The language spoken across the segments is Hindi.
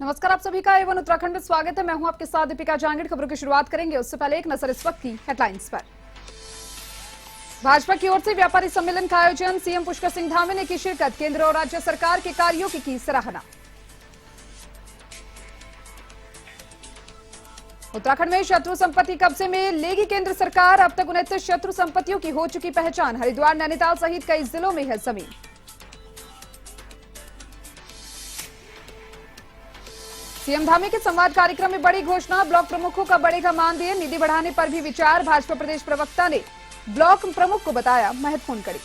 नमस्कार, आप सभी का एवन उत्तराखंड में स्वागत है। मैं हूं आपके साथ दीपिका जांगिड़। खबरों की शुरुआत करेंगे उससे पहले एक नजर इस वक्त की हेडलाइंस पर। भाजपा की ओर से व्यापारी सम्मेलन का आयोजन, सीएम पुष्कर सिंह धामी ने की शिरकत। केंद्र और राज्य सरकार के कार्यों की सराहना। उत्तराखंड में शत्रु संपत्ति कब्जे में लेगी केंद्र सरकार। अब तक 29 शत्रु संपत्तियों की हो चुकी पहचान। हरिद्वार, नैनीताल सहित कई जिलों में है जमीन। सीएम धामी के संवाद कार्यक्रम में बड़ी घोषणा, ब्लॉक प्रमुखों का बढ़ेगा मानदेय। निधि बढ़ाने पर भी विचार। भाजपा प्रदेश प्रवक्ता ने ब्लॉक प्रमुख को बताया महत्वपूर्ण कड़ी।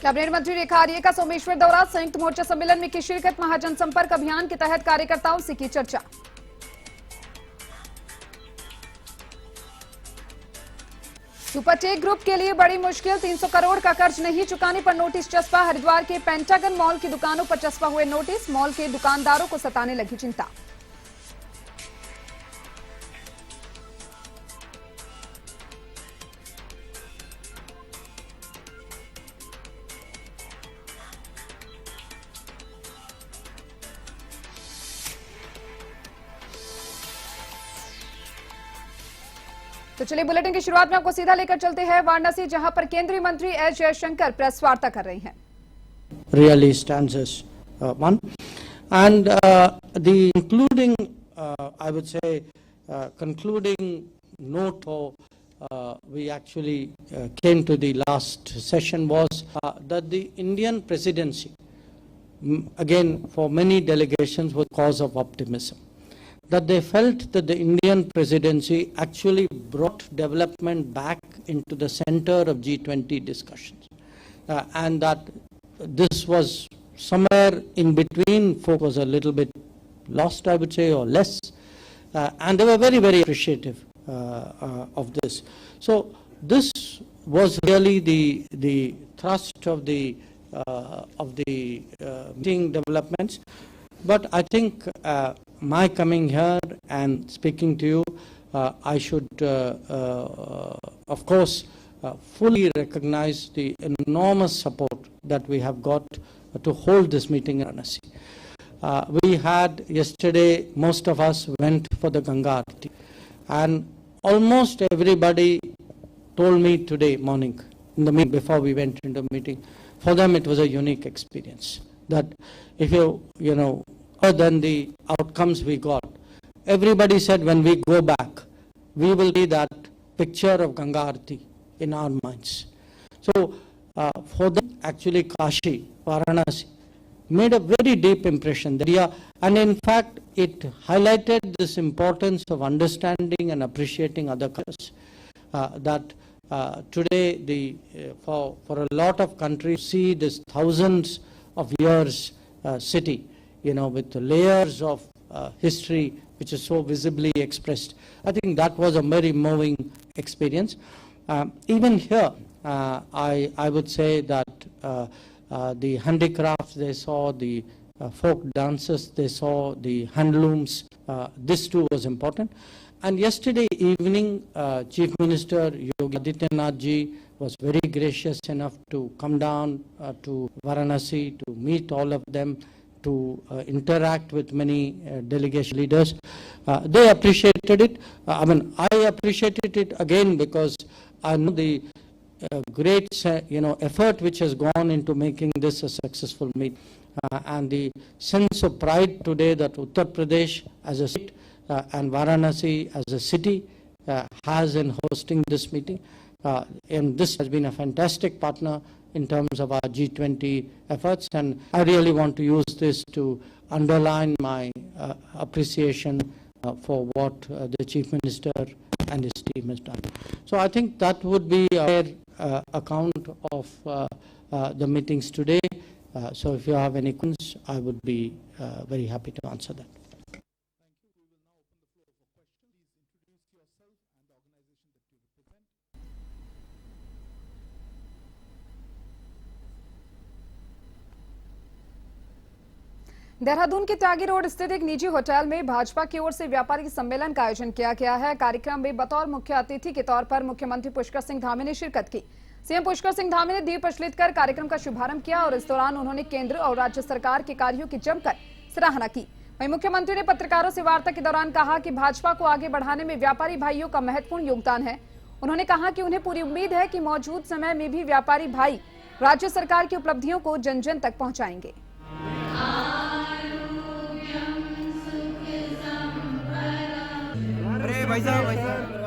कैबिनेट मंत्री रेखा आर्य का सोमेश्वर दौरा, संयुक्त मोर्चा सम्मेलन में की शिरकत। महाजन संपर्क अभियान के तहत कार्यकर्ताओं से की चर्चा। सुपरटेक ग्रुप के लिए बड़ी मुश्किल, 300 करोड़ का कर्ज नहीं चुकाने पर नोटिस चस्पा। हरिद्वार के पेंटागन मॉल की दुकानों पर चस्पा हुए नोटिस। मॉल के दुकानदारों को सताने लगी चिंता। तो चलिए बुलेटिन की शुरुआत में आपको सीधा लेकर चलते हैं वाराणसी, जहां पर केंद्रीय मंत्री एस जयशंकर प्रेस वार्ता कर रहे हैं। Really stands as one, and the including, I would say, concluding note we actually came to the last session was that the Indian presidency, again for many delegations, was cause of optimism. That they felt that the Indian presidency actually brought development back into the center of G20 discussions, and that this was somewhere in between. Folk was a little bit lost, I would say, or less, and they were very, very appreciative of this. So this was really the thrust of the meeting developments. But I think my coming here and speaking to you, I should, of course, fully recognize the enormous support that we have got to hold this meeting in Varanasi. We had yesterday, most of us went for the Ganga Aarti, and almost everybody told me today morning in the meeting, before we went into the meeting, for them it was a unique experience. That if you know, other than the outcomes we got, everybody said when we go back, we will see that picture of Ganga Aarti in our minds. So for them, actually Kashi, Varanasi, made a very deep impression there, and in fact it highlighted this importance of understanding and appreciating other cultures. That today for a lot of countries see this thousands of years city, you know, with the layers of history which is so visibly expressed. I think that was a very moving experience. Even here, I would say that the handicrafts they saw, the folk dances they saw, the handlooms, this too was important. And yesterday evening, Chief Minister Yogi Adityanath ji was very gracious enough to come down to Varanasi to meet all of them, to interact with many delegation leaders. They appreciated it. I mean, I appreciated it again because I know the great effort which has gone into making this a successful meet, and the sense of pride today that Uttar Pradesh as a state and Varanasi as a city has in hosting this meeting. And this has been a fantastic partner in terms of our G20 efforts, and I really want to use this to underline my appreciation for what the Chief Minister and his team has done. So I think that would be a fair account of the meetings today. So if you have any questions, I would be very happy to answer that. Dehradun के त्यागी रोड स्थित एक निजी होटल में भाजपा की ओर से व्यापारी सम्मेलन का आयोजन किया गया है। कार्यक्रम में बतौर मुख्य अतिथि के तौर पर मुख्यमंत्री पुष्कर सिंह धामी ने शिरकत की। सीएम पुष्कर सिंह धामी ने दीप प्रज्वलित कर कार्यक्रम का शुभारंभ किया और इस दौरान उन्होंने केंद्र और राज्य सरकार के कार्यों की जमकर सराहना की। वहीं मुख्यमंत्री ने पत्रकारों से वार्ता के दौरान कहा कि भाजपा को आगे बढ़ाने में व्यापारी भाइयों का महत्वपूर्ण योगदान है। उन्होंने कहा कि उन्हें पूरी उम्मीद है कि मौजूद समय में भी व्यापारी भाई राज्य सरकार की उपलब्धियों को जन जन तक पहुंचाएंगे। अरे भाई साहब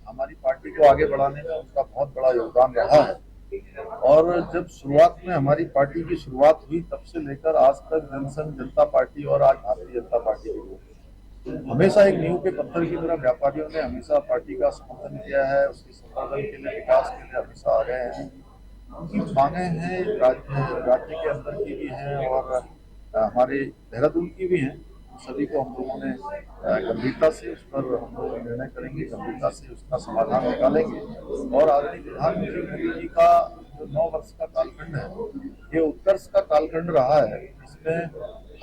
हमारी पार्टी को आगे बढ़ाने में उनका बहुत बड़ा योगदान रहा है। और जब शुरुआत में हमारी पार्टी की शुरुआत हुई तब से लेकर आज तक जनसंघ जनता पार्टी और आज भारतीय जनता पार्टी के लोग हमेशा एक नींव के पत्थर की तरह व्यापारियों ने हमेशा पार्टी का समर्थन किया है, उसके संवर्धन के लिए, विकास के लिए हमेशा आ गए हैं। उनकी मांगे हैं राज्य के अंदर की भी हैं और हमारे देहरादून की भी हैं। सभी को हम लोगों ने गंभीरता से उस पर हम लोग निर्णय करेंगे, गंभीरता से उसका समाधान निकालेंगे। और आदरणीय प्रधानमंत्री मोदी जी का जो 9 वर्ष का कालखंड है, ये उत्कर्ष का कालखंड रहा है। इसमें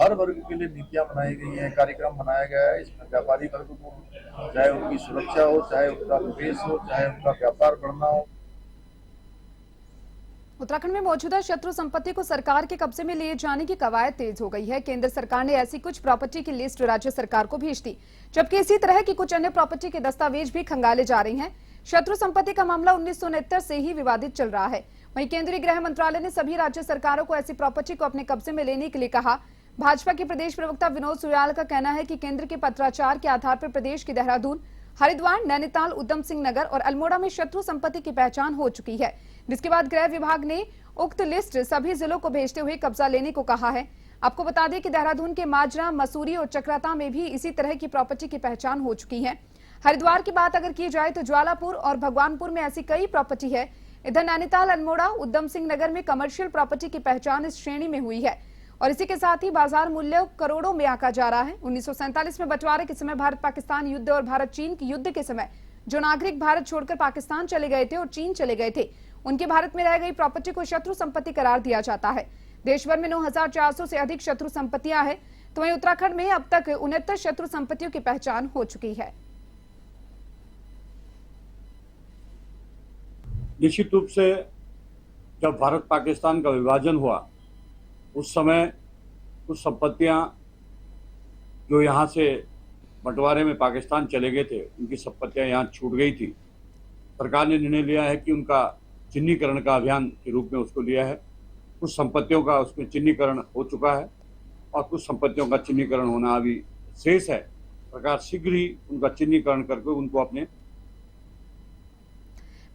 हर वर्ग के लिए नीतियां बनाई गई हैं, कार्यक्रम बनाया गया है। इसमें व्यापारी वर्ग को चाहे उनकी सुरक्षा हो, चाहे उनका निवेश हो, चाहे उनका व्यापार बढ़ना हो। उत्तराखंड में मौजूदा शत्रु संपत्ति को सरकार के कब्जे में लिए जाने की कवायद तेज हो गई है। केंद्र सरकार ने ऐसी कुछ प्रॉपर्टी की लिस्ट राज्य सरकार को भेज दी, जबकि इसी तरह की कुछ अन्य प्रॉपर्टी के दस्तावेज भी खंगाले जा रही हैं। शत्रु संपत्ति का मामला 1969 से ही विवादित चल रहा है। वहीं केंद्रीय गृह मंत्रालय ने सभी राज्य सरकारों को ऐसी प्रॉपर्टी को अपने कब्जे में लेने के लिए कहा। भाजपा के प्रदेश प्रवक्ता विनोद सुयाल का कहना है कि केंद्र के पत्राचार के आधार पर प्रदेश की देहरादून, हरिद्वार, नैनीताल, उधम सिंह नगर और अल्मोड़ा में शत्रु संपत्ति की पहचान हो चुकी है, जिसके बाद गृह विभाग ने उक्त लिस्ट सभी जिलों को भेजते हुए कब्जा लेने को कहा है। आपको बता दें कि देहरादून के माजरा, मसूरी और चक्राता में भी इसी तरह की प्रॉपर्टी की पहचान हो चुकी है। हरिद्वार की बात अगर की जाए तो ज्वालापुर और भगवानपुर में ऐसी कई प्रॉपर्टी है। इधर नैनीताल, अल्मोड़ा, उधम सिंह नगर में कमर्शियल प्रॉपर्टी की पहचान इस श्रेणी में हुई है और इसी के साथ ही बाजार मूल्य करोड़ों में आंका जा रहा है। 1947 में बंटवारे के समय भारत पाकिस्तान युद्ध और भारत चीन के युद्ध के समय जो नागरिक भारत छोड़कर पाकिस्तान चले गए थे और चीन चले गए थे, उनके भारत में रह गई प्रॉपर्टी को शत्रु संपत्ति करार दिया जाता है। देश भर में 9,400 से अधिक शत्रु संपत्तियां हैं, तो वहीं उत्तराखंड में अब तक 69 शत्रु संपत्तियों की पहचान हो चुकी है। निश्चित रूप से जब भारत पाकिस्तान का विभाजन हुआ उस समय कुछ संपत्तियां जो यहाँ से बंटवारे में पाकिस्तान चले गए थे, उनकी संपत्तियां यहाँ छूट गई थी। सरकार ने निर्णय लिया है कि उनका चिन्हीकरण का अभियान के रूप में उसको लिया है। कुछ संपत्तियों का उसमें चिन्हीकरण हो चुका है और कुछ संपत्तियों का चिन्हीकरण होना अभी शेष है। सरकार शीघ्र ही उनका चिन्हीकरण करके उनको अपने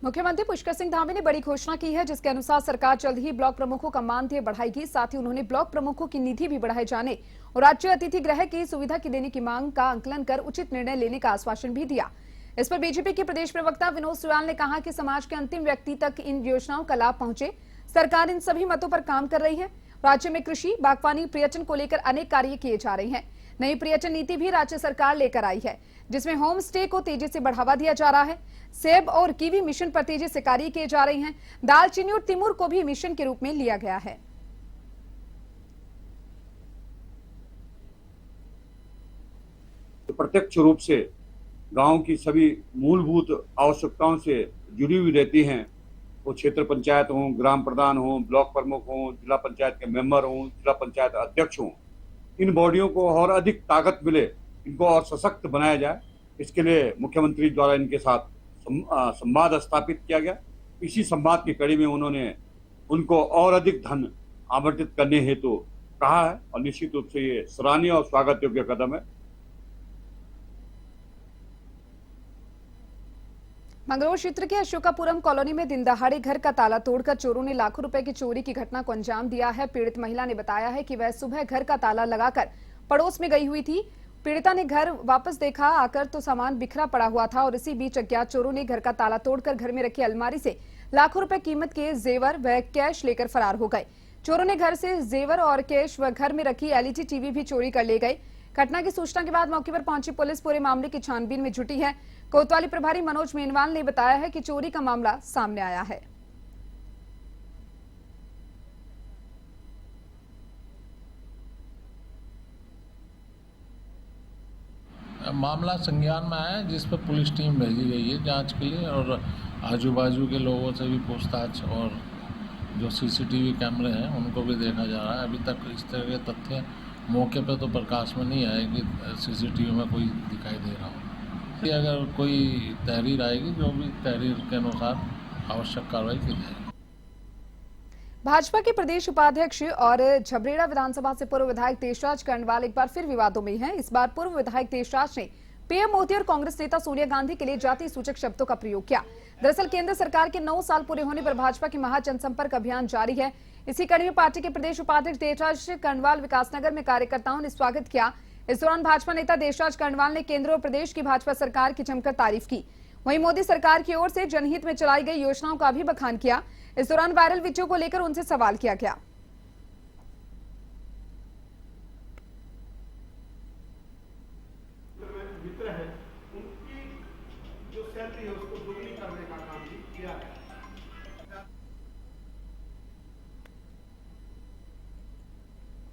मुख्यमंत्री पुष्कर सिंह धामी ने बड़ी घोषणा की है, जिसके अनुसार सरकार जल्द ही ब्लॉक प्रमुखों का मानदेय बढ़ाएगी। साथ ही उन्होंने ब्लॉक प्रमुखों की निधि भी बढ़ाए जाने और राज्य अतिथि गृह की सुविधा की देने की मांग का आंकलन कर उचित निर्णय लेने का आश्वासन भी दिया। इस पर बीजेपी के प्रदेश प्रवक्ता विनोद सुयाल ने कहा कि समाज के अंतिम व्यक्ति तक इन योजनाओं का लाभ पहुंचे। सरकार इन सभी मतों पर काम कर रही है। राज्य में कृषि, बागवानी, पर्यटन को लेकर अनेक कार्य किए जा रहे हैं। नई पर्यटन नीति भी राज्य सरकार लेकर आई है, जिसमें होम स्टे को तेजी से बढ़ावा दिया जा रहा है। सेब और कीवी मिशन पर तेजी से कार्य किए जा रहे हैं। दालचीनी और तिमुर को भी मिशन के रूप में लिया गया है। प्रत्यक्ष रूप से गांव की सभी मूलभूत आवश्यकताओं से जुड़ी हुई रहती हैं। वो क्षेत्र पंचायत हों, ग्राम प्रधान हों, ब्लॉक प्रमुख हों, जिला पंचायत के मेंबर हों, जिला पंचायत अध्यक्ष हों, इन बॉडियों को और अधिक ताकत मिले, इनको और सशक्त बनाया जाए। इसके लिए मुख्यमंत्री द्वारा इनके साथ संवाद स्थापित किया गया। इसी संवाद की कड़ी में उन्होंने उनको और अधिक धन आवंटित करने हेतु कहा है और निश्चित रूप से ये सराहनीय और स्वागत योग्य कदम है। मंगलौर क्षेत्र के अशोकापुरम कॉलोनी में दिन दहाड़े घर का ताला तोड़कर चोरों ने लाखों रुपए की चोरी की घटना को अंजाम दिया है। पीड़ित महिला ने बताया है कि वह सुबह घर का ताला लगाकर पड़ोस में गई हुई थी। पीड़िता ने घर वापस देखा आकर तो सामान बिखरा पड़ा हुआ था और इसी बीच अज्ञात चोरों ने घर का ताला तोड़कर घर में रखी अलमारी से लाखों रुपए कीमत के जेवर व कैश लेकर फरार हो गए। चोरों ने घर से जेवर और कैश व घर में रखी एलईडी टीवी भी चोरी कर ले गए। घटना की सूचना के बाद मौके पर पहुंची पुलिस पूरे मामले की छानबीन में जुटी है। कोतवाली प्रभारी मनोज मेनवाल ने बताया है कि चोरी का मामला सामने आया है। मामला संज्ञान में आया जिस पर पुलिस टीम भेजी गई है जांच के लिए, और आजू बाजू के लोगों से भी पूछताछ और जो सीसीटीवी कैमरे हैं उनको भी देखा जा रहा है। अभी तक इस तरह के तथ्य मौके पे तो प्रकाश में नहीं आए कि सीसीटीवी में कोई दिखाई दे रहा हो। अगर कोई तहरीर आएगी, जो भी तहरीर के अनुसार आवश्यक कार्रवाई की जाएगी। भाजपा के प्रदेश उपाध्यक्ष और झबरेड़ा विधानसभा से पूर्व विधायक देशराज कर्णवाल एक बार फिर विवादों में हैं। इस बार पूर्व विधायक देशराज ने पीएम मोदी और कांग्रेस नेता सोनिया गांधी के लिए जाति सूचक शब्दों का प्रयोग किया। दरअसल केंद्र सरकार के 9 साल पूरे होने पर भाजपा की महाजनसंपर्क अभियान जारी है। इसी कड़ी में पार्टी के प्रदेश उपाध्यक्ष देशराज कर्णवाल विकासनगर में कार्यकर्ताओं ने स्वागत किया। इस दौरान भाजपा नेता देशराज कर्णवाल ने केंद्र और प्रदेश की भाजपा सरकार की जमकर तारीफ की। वहीं मोदी सरकार की ओर से जनहित में चलाई गई योजनाओं का भी बखान किया। इस दौरान वायरल वीडियो को लेकर उनसे सवाल किया गया। मित्र है, उनकी जो सैलरी है उसको दुगनी करने का काम भी किया है।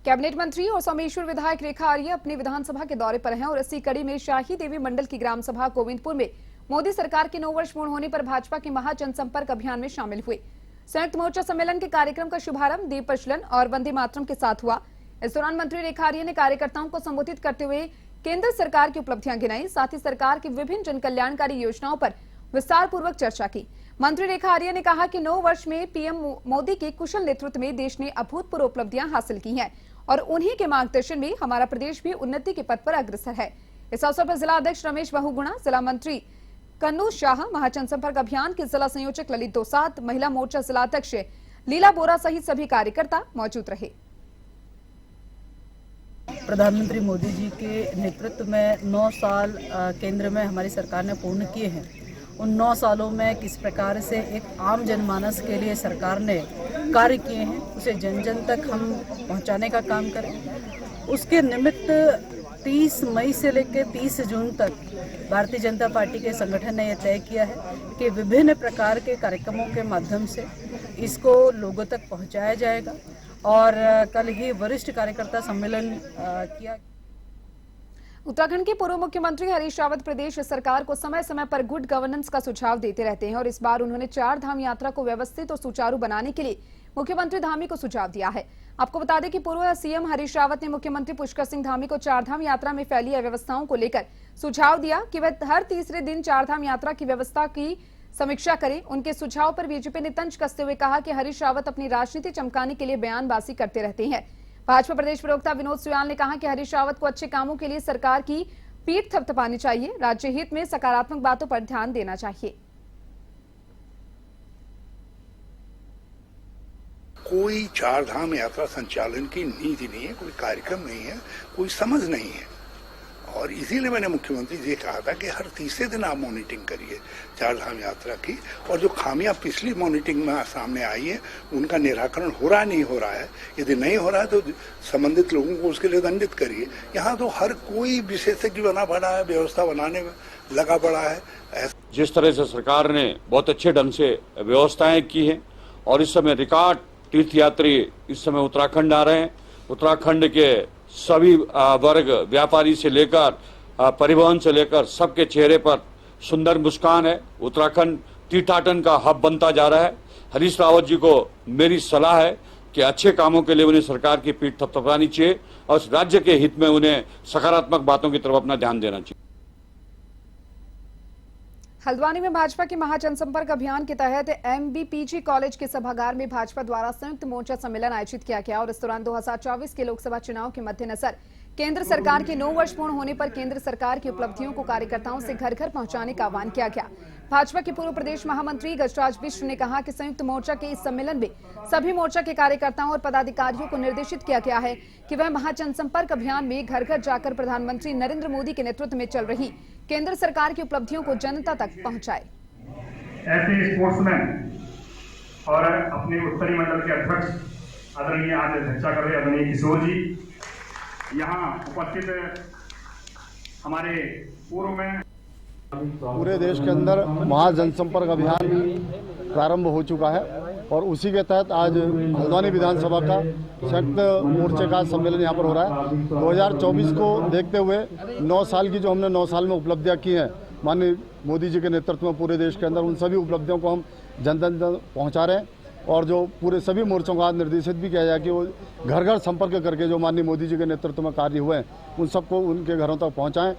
कैबिनेट मंत्री और सोमेश्वर विधायक रेखा आर्य अपनी विधानसभा के दौरे पर हैं और इसी कड़ी में शाही देवी मंडल की ग्राम सभा गोविंदपुर में मोदी सरकार के 9 वर्ष पूर्ण होने पर भाजपा के महाजनसंपर्क अभियान में शामिल हुए। संयुक्त मोर्चा सम्मेलन के कार्यक्रम का शुभारंभ दीप प्रज्वलन और वंदे मातरम के साथ हुआ। इस दौरान मंत्री रेखा आर्य ने कार्यकर्ताओं को संबोधित करते हुए केंद्र सरकार की उपलब्धियां गिनाई, साथ ही सरकार की विभिन्न जनकल्याणकारी योजनाओं पर विस्तार पूर्वक चर्चा की। मंत्री रेखा आर्य ने कहा कि 9 वर्ष में पीएम मोदी के कुशल नेतृत्व में देश ने अभूतपूर्व उपलब्धियां हासिल की हैं और उन्हीं के मार्गदर्शन में हमारा प्रदेश भी उन्नति के पथ पर अग्रसर है। इस अवसर पर जिला अध्यक्ष रमेश बहुगुणा, जिला मंत्री कन्नू शाह, महाजनसंपर्क अभियान के जिला संयोजक ललित दोसात, महिला मोर्चा जिला अध्यक्ष लीला बोरा सहित सभी कार्यकर्ता मौजूद रहे। प्रधानमंत्री मोदी जी के नेतृत्व में 9 साल केंद्र में हमारी सरकार ने पूर्ण किए हैं। उन 9 सालों में किस प्रकार से एक आम जनमानस के लिए सरकार ने कार्य किए हैं उसे जन जन तक हम पहुंचाने का काम करें। उसके निमित्त 30 मई से लेकर 30 जून तक भारतीय जनता पार्टी के संगठन ने यह तय किया है कि विभिन्न प्रकार के कार्यक्रमों के माध्यम से इसको लोगों तक पहुंचाया जाएगा और कल ही वरिष्ठ कार्यकर्ता सम्मेलन किया। उत्तराखंड के पूर्व मुख्यमंत्री हरीश रावत प्रदेश सरकार को समय समय पर गुड गवर्नेंस का सुझाव देते रहते हैं और इस बार उन्होंने 4 धाम यात्रा को व्यवस्थित और सुचारू बनाने के लिए मुख्यमंत्री धामी को सुझाव दिया है। आपको बता दें कि पूर्व सीएम हरीश रावत ने मुख्यमंत्री पुष्कर सिंह धामी को 4 धाम यात्रा में फैली अव्यवस्थाओं को लेकर सुझाव दिया कि वह हर तीसरे दिन 4 धाम यात्रा की व्यवस्था की समीक्षा करें। उनके सुझाव पर बीजेपी ने तंज कसते हुए कहा कि हरीश रावत अपनी राजनीति चमकाने के लिए बयानबाजी करते रहते हैं। भाजपा प्रदेश प्रवक्ता विनोद सुयाल ने कहा कि हरीश रावत को अच्छे कामों के लिए सरकार की पीठ थपथपानी चाहिए, राज्य हित में सकारात्मक बातों पर ध्यान देना चाहिए। कोई 4 धाम यात्रा संचालन की नीति नहीं है, कोई कार्यक्रम नहीं है, कोई समझ नहीं है और इसीलिए मैंने मुख्यमंत्री जी कहा था कि हर तीसरे दिन आप मॉनिटरिंग करिए 4 धाम यात्रा की और जो खामियां पिछली मॉनिटरिंग में सामने आई है उनका निराकरण हो रहा है नहीं हो रहा है। यदि नहीं हो रहा है तो संबंधित लोगों को उसके लिए दंडित करिए। यहाँ तो हर कोई विशेषज्ञ बना पड़ा है, व्यवस्था बनाने में लगा पड़ा है। जिस तरह से सरकार ने बहुत अच्छे ढंग से व्यवस्थाएं की है और इस समय रिकॉर्ड तीर्थयात्री इस समय उत्तराखंड आ रहे हैं। उत्तराखंड के सभी वर्ग, व्यापारी से लेकर परिवहन से लेकर सबके चेहरे पर सुंदर मुस्कान है। उत्तराखंड तीर्थाटन का हब बनता जा रहा है। हरीश रावत जी को मेरी सलाह है कि अच्छे कामों के लिए उन्हें सरकार की पीठ थपथपानी चाहिए और राज्य के हित में उन्हें सकारात्मक बातों की तरफ अपना ध्यान देना चाहिए। हल्द्वानी में भाजपा के महाजनसंपर्क अभियान के तहत MBPG कॉलेज के सभागार में भाजपा द्वारा संयुक्त मोर्चा सम्मेलन आयोजित किया गया और इस दौरान 2024 के लोकसभा चुनाव के मद्देनजर केंद्र सरकार के 9 वर्ष पूर्ण होने पर केंद्र सरकार की उपलब्धियों को कार्यकर्ताओं से घर घर पहुंचाने का आह्वान किया गया। भाजपा के पूर्व प्रदेश महामंत्री गजराज बिष्ट ने कहा कि संयुक्त मोर्चा के इस सम्मेलन में सभी मोर्चा के कार्यकर्ताओं और पदाधिकारियों को निर्देशित किया गया है कि वह महाजनसंपर्क अभियान में घर घर जाकर प्रधानमंत्री नरेंद्र मोदी के नेतृत्व में चल रही केंद्र सरकार की उपलब्धियों को जनता तक पहुंचाए। ऐसे स्पोर्ट्समैन और अपने उत्तरी मंडल के अध्यक्ष आदरणीय आदरणीय किशोर जी, यहाँ उपस्थित हमारे पूर्व में पूरे देश के अंदर महाजनसंपर्क अभियान प्रारंभ हो चुका है और उसी के तहत आज हल्द्वानी विधानसभा का संयुक्त मोर्चे का सम्मेलन यहाँ पर हो रहा है। 2024 को देखते हुए 9 साल की जो हमने 9 साल में उपलब्धियाँ की हैं माननीय मोदी जी के नेतृत्व में पूरे देश के अंदर, उन सभी उपलब्धियों को हम जन जन तक पहुँचा रहे हैं और जो पूरे सभी मोर्चों को आज निर्देशित भी किया जाए कि वो घर घर संपर्क करके जो माननीय मोदी जी के नेतृत्व में कार्य हुए हैं उन सबको उनके घरों तक पहुँचाएँ।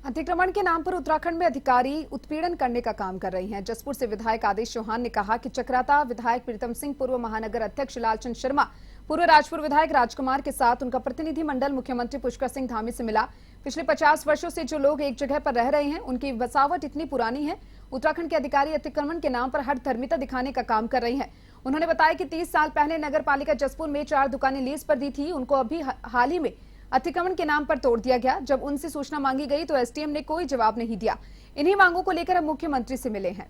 अतिक्रमण के नाम पर उत्तराखंड में अधिकारी उत्पीड़न करने का काम कर रही हैं। जसपुर से विधायक आदेश चौहान ने कहा कि चक्राता विधायक प्रीतम सिंह, पूर्व महानगर अध्यक्ष लालचंद शर्मा, पूर्व राजपुर विधायक राजकुमार के साथ उनका प्रतिनिधिमंडल मुख्यमंत्री पुष्कर सिंह धामी से मिला। पिछले 50 वर्षों से जो लोग एक जगह पर रह रहे हैं उनकी बसावट इतनी पुरानी है। उत्तराखंड के अधिकारी अतिक्रमण के नाम पर हर धर्मिता दिखाने का काम कर रही है। उन्होंने बताया कि 30 साल पहले नगर पालिका जसपुर में 4 दुकानें लीज पर दी थी, उनको अभी हाल ही में अतिक्रमण के नाम पर तोड़ दिया गया। जब उनसे सूचना मांगी गई तो एसडीएम ने कोई जवाब नहीं दिया। इन्हीं मांगों को लेकर अब मुख्यमंत्री से मिले हैं।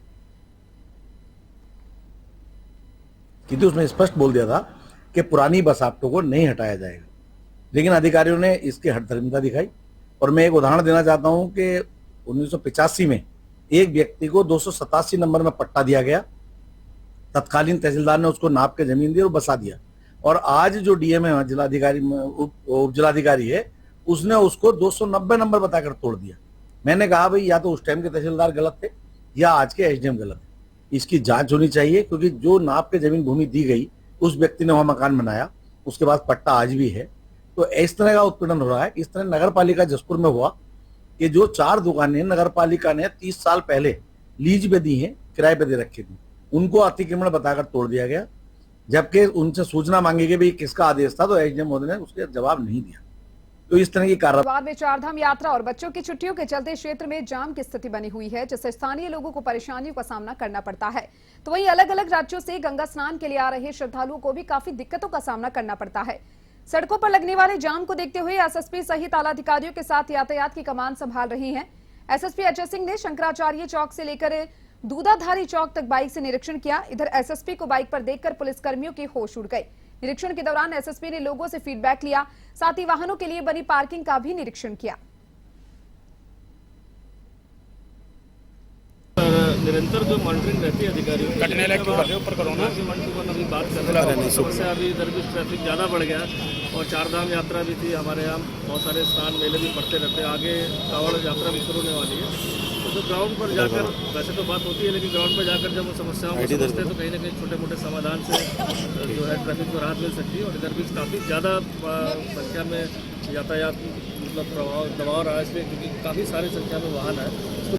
क्योंकि उसने स्पष्ट बोल दिया था कि पुरानी बसावटों को नहीं हटाया जाएगा, लेकिन अधिकारियों ने इसकी हठधर्मिता दिखाई। और मैं एक उदाहरण देना चाहता हूं कि 1985 में एक व्यक्ति को 287 नंबर में पट्टा दिया गया, तत्कालीन तहसीलदार ने उसको नाप के जमीन दी और बसा दिया। और आज जो डीएम है, जिलाधिकारी उप जिलाधिकारी है, उसने उसको 290 नंबर बताकर तोड़ दिया। मैंने कहा भाई या तो उस टाइम के तहसीलदार गलत थे या आज के एसडीएम गलत है। इसकी जांच होनी चाहिए, क्योंकि जो नाप के जमीन भूमि दी गई उस व्यक्ति ने वहां मकान बनाया, उसके बाद पट्टा आज भी है। तो इस तरह का उत्पीड़न हो रहा है। इस तरह नगर पालिका जसपुर में हुआ कि जो 4 दुकानें नगर पालिका ने 30 साल पहले लीज पे दी हैं, किराए पे दे रखी थी, उनको अतिक्रमण बताकर तोड़ दिया गया। जबकि उनसे सूचना मांगी गई भाई किसका आदेश था, तो एसडीएम महोदय ने उसके जवाब नहीं दिया। तो इस तरह की कार्रवाई में चारधाम यात्रा और बच्चों की छुट्टियों के चलते क्षेत्र में जाम की स्थिति बनी हुई है, जिससे स्थानीय लोगों को परेशानियों का सामना करना पड़ता है। तो वहीं अलग अलग राज्यों से गंगा स्नान के लिए आ रहे श्रद्धालुओं को भी काफी दिक्कतों का सामना करना पड़ता है। सड़कों पर लगने वाले जाम को देखते हुए एसएसपी सहित आला अधिकारियों के साथ यातायात की कमान संभाल रही है। एसएसपी अजय सिंह ने शंकराचार्य चौक से लेकर दूधाधारी चौक तक बाइक से निरीक्षण किया। इधर एसएसपी को बाइक पर देखकर पुलिसकर्मियों के होश उड़ गए। निरीक्षण के दौरान एसएसपी ने लोगों से फीडबैक लिया, साथ ही वाहनों के लिए बनी पार्किंग का भी निरीक्षण किया। निरंतर जो मॉनिटरिंग रहती है अधिकारियों की, कटने लगे ऊपर कोरोना की अभी बात कर रहे हैं। समस्या अभी इधर भी ट्रैफिक ज़्यादा बढ़ गया और चारधाम यात्रा भी थी, हमारे यहाँ बहुत सारे स्नान मेले भी पड़ते रहते हैं। आगे कांवड़ यात्रा भी शुरू होने वाली है। तो ग्राउंड पर जाकर वैसे तो बात होती है, लेकिन ग्राउंड पर जाकर जब उन समस्याओं को समझते हैं तो कहीं ना कहीं छोटे मोटे समाधान से जो है ट्रैफिक को राहत मिल सकती है। और इधर भी काफ़ी ज़्यादा संख्या में यातायात मतलब दबाव रहा है, इसलिए क्योंकि काफ़ी सारी संख्या में वाहन है।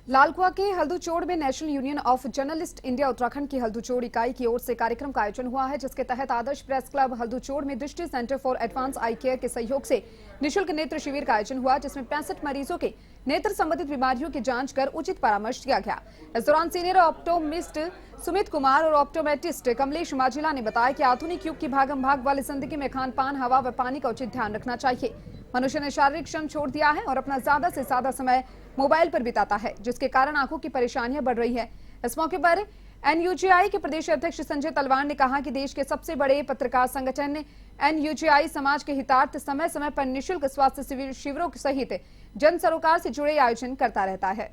लालकुआ के हल्दूचोड़ में national union of journalist India Uttarakhand की हल्दूचोड़ इकाई की ओर से कार्यक्रम का आयोजन हुआ है, जिसके तहत आदर्श प्रेस क्लब हल्दूचोड़ में दृष्टि centre for advance I care के सहयोग से निःशुल्क नेत्र शिविर का आयोजन हुआ, जिसमें 65 मरीजों के नेत्र संबंधित बीमारियों की जांच कर उचित परामर्श दिया गया। इस दौरान सीनियर ऑप्टोमिस्ट सुमित कुमार और ऑप्टोमेट्रिस्ट कमलेश माजिला ने बताया कि आधुनिक युग की भागम भाग वाली जिंदगी में खान पान, हवा व पानी का उचित ध्यान रखना चाहिए। मनुष्य ने शारीरिक श्रम छोड़ दिया है और अपना ज्यादा से ज्यादा समय मोबाइल पर बिताता है, जिसके कारण आंखों की परेशानियां बढ़ रही है। इस मौके पर एनयूजीआई के प्रदेश अध्यक्ष संजय तलवार ने कहा कि देश के सबसे बड़े पत्रकार संगठन एनयूजीआई समाज के हितार्थ समय समय पर निःशुल्क स्वास्थ्य शिविरों सहित जन सरोकार से जुड़े आयोजन करता रहता है।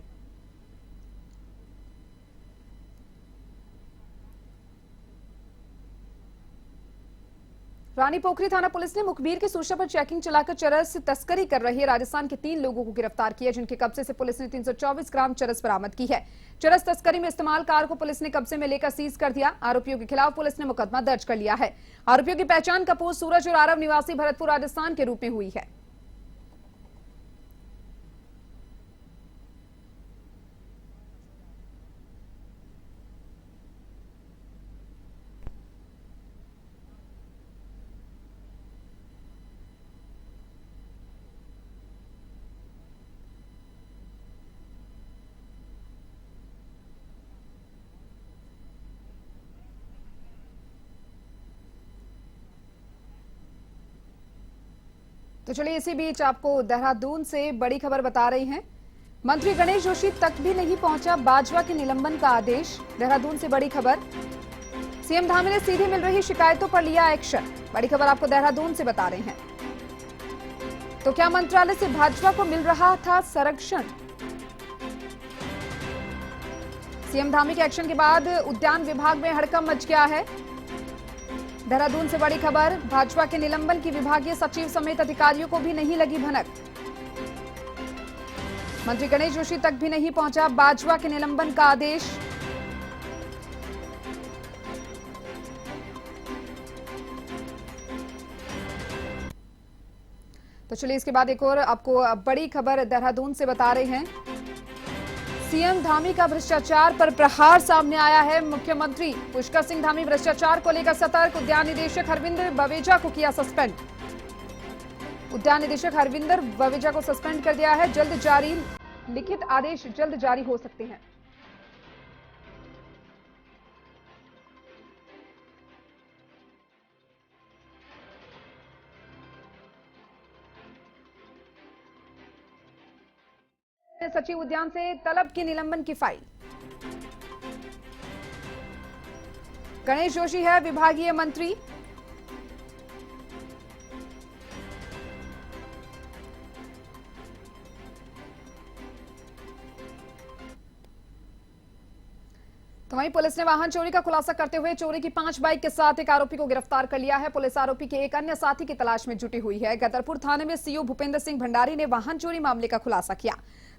रानी पोखरी थाना पुलिस ने मुखबिर की सूचना पर चेकिंग चलाकर चरस तस्करी कर रहे राजस्थान के 3 लोगों को गिरफ्तार किया, जिनके कब्जे से पुलिस ने 324 ग्राम चरस बरामद की है। चरस तस्करी में इस्तेमाल कार को पुलिस ने कब्जे में लेकर सीज कर दिया। आरोपियों के खिलाफ पुलिस ने मुकदमा दर्ज कर लिया है। आरोपियों की पहचान कपूर सूरज और आरव निवासी भरतपुर राजस्थान के रूप में हुई है। तो चलिए इसी बीच आपको देहरादून से बड़ी खबर बता रही हैं। मंत्री गणेश जोशी तक भी नहीं पहुंचा बाजवा के निलंबन का आदेश। देहरादून से बड़ी खबर, सीएम धामी ने सीधे मिल रही शिकायतों पर लिया एक्शन। बड़ी खबर आपको देहरादून से बता रहे हैं। तो क्या मंत्रालय से भाजपा को मिल रहा था संरक्षण? सीएम धामी के एक्शन के बाद उद्यान विभाग में हड़कंप मच गया है। देहरादून से बड़ी खबर, भाजपा के निलंबन की विभागीय सचिव समेत अधिकारियों को भी नहीं लगी भनक। मंत्री गणेश जोशी तक भी नहीं पहुंचा भाजपा के निलंबन का आदेश। तो चलिए इसके बाद एक और आपको बड़ी खबर देहरादून से बता रहे हैं। सीएम धामी का भ्रष्टाचार पर प्रहार सामने आया है। मुख्यमंत्री पुष्कर सिंह धामी भ्रष्टाचार को लेकर सतर्क। उद्यान निदेशक हरविंदर बवेजा को किया सस्पेंड। उद्यान निदेशक हरविंदर बवेजा को सस्पेंड कर दिया है। जल्द जारी लिखित आदेश जल्द जारी हो सकते हैं। सचिव उद्यान से तलब की निलंबन की फाइल। गणेश जोशी है विभागीय मंत्री। तो वहीं पुलिस ने वाहन चोरी का खुलासा करते हुए चोरी की 5 बाइक के साथ एक आरोपी को गिरफ्तार कर लिया है। पुलिस आरोपी के एक अन्य साथी की तलाश में जुटी हुई है। गदरपुर थाने में सीओ भूपेंद्र सिंह भंडारी ने वाहन चोरी मामले का खुलासा किया।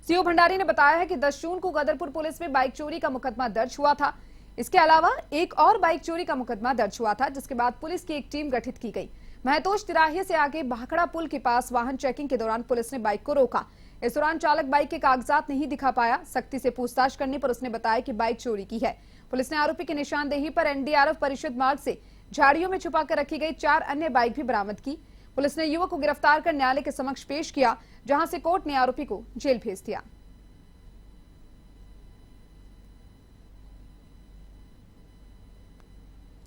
सीओ भंडारी ने बताया है कि 10 जून को गदरपुर पुलिस में बाइक चोरी का मुकदमा दर्ज हुआ था। इसके अलावा एक और बाइक चोरी का मुकदमा दर्ज हुआ था, जिसके बाद पुलिस की एक टीम गठित की गई। महतोश तिराहे से आगे भाखड़ा पुल के पास वाहन चेकिंग के दौरान पुलिस ने बाइक को रोका। इस दौरान चालक बाइक के कागजात नहीं दिखा पाया। सख्ती से पूछताछ करने पर उसने बताया कि बाइक चोरी की है। पुलिस ने आरोपी की निशानदेही पर एनडीआरएफ परिषद मार्ग से झाड़ियों में छुपाकर रखी गई 4 अन्य बाइक भी बरामद की। पुलिस ने युवक को गिरफ्तार कर न्यायालय के समक्ष पेश किया, जहां से कोर्ट ने आरोपी को जेल भेज दिया।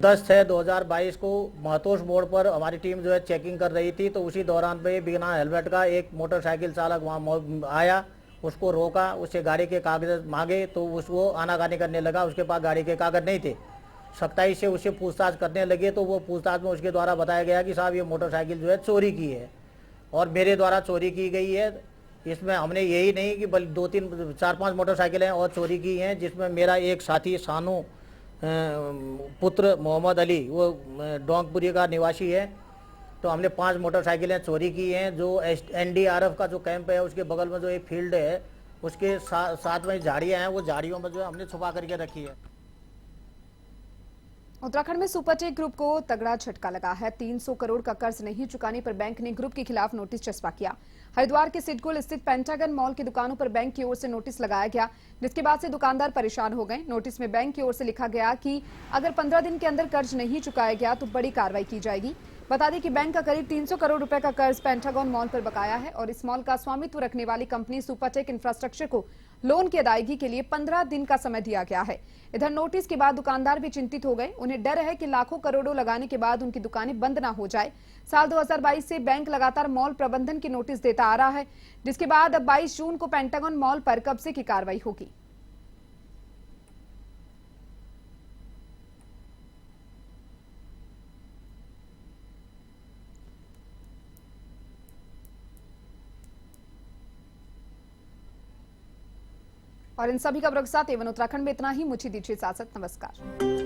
दस 6/2022 को महतोश मोड़ पर हमारी टीम जो है चेकिंग कर रही थी, तो उसी दौरान पे बिना हेलमेट का एक मोटरसाइकिल चालक वहाँ आया, उसको रोका, उससे गाड़ी के कागज मांगे तो उसको आनाकानी करने लगा। उसके पास गाड़ी के कागज नहीं थे। सख्ताई से उससे पूछताछ करने लगे तो वो पूछताछ में उसके द्वारा बताया गया कि साहब ये मोटरसाइकिल जो है चोरी की है और मेरे द्वारा चोरी की गई है। इसमें हमने यही नहीं कि बल्कि 2-3 4-5 मोटरसाइकिलें और चोरी की हैं, जिसमें मेरा एक साथी सानू पुत्र मोहम्मद अली, वो डोंगपुरी का निवासी है। तो हमने 5 मोटरसाइकिलें चोरी की हैं। जो एनडीआरएफ का जो कैंप है उसके बगल में जो एक फील्ड है उसके साथ में झाड़ियां हैं, वो झाड़ियों में जो है हमने छुपा करके रखी है। उत्तराखंड में सुपरटेक ग्रुप को तगड़ा झटका लगा है। 300 करोड़ का कर्ज नहीं चुकाने पर बैंक ने ग्रुप के खिलाफ नोटिस चस्पा किया। हरिद्वार के सिडकुल स्थित पेंटागन मॉल की दुकानों पर बैंक की ओर से नोटिस लगाया गया, जिसके बाद से दुकानदार परेशान हो गए। नोटिस में बैंक की ओर से लिखा गया कि अगर 15 दिन के अंदर कर्ज नहीं चुकाया गया तो बड़ी कार्रवाई की जाएगी। बता दें कि बैंक का करीब 300 करोड़ रुपए का कर्ज पेंटागन मॉल पर बकाया है और इस मॉल का स्वामित्व रखने वाली कंपनी सुपरटेक इंफ्रास्ट्रक्चर को लोन की अदायगी के लिए 15 दिन का समय दिया गया है। इधर नोटिस के बाद दुकानदार भी चिंतित हो गए। उन्हें डर है कि लाखों करोड़ों लगाने के बाद उनकी दुकानें बंद ना हो जाए। साल 2022 से बैंक लगातार मॉल प्रबंधन की नोटिस देता आ रहा है, जिसके बाद अब 22 जून को पेंटागन मॉल पर कब्जे की कार्रवाई होगी। और इन सभी खबरों के साथ एवन उत्तराखंड में इतना ही। मुझे दीजिए इजाजत। नमस्कार।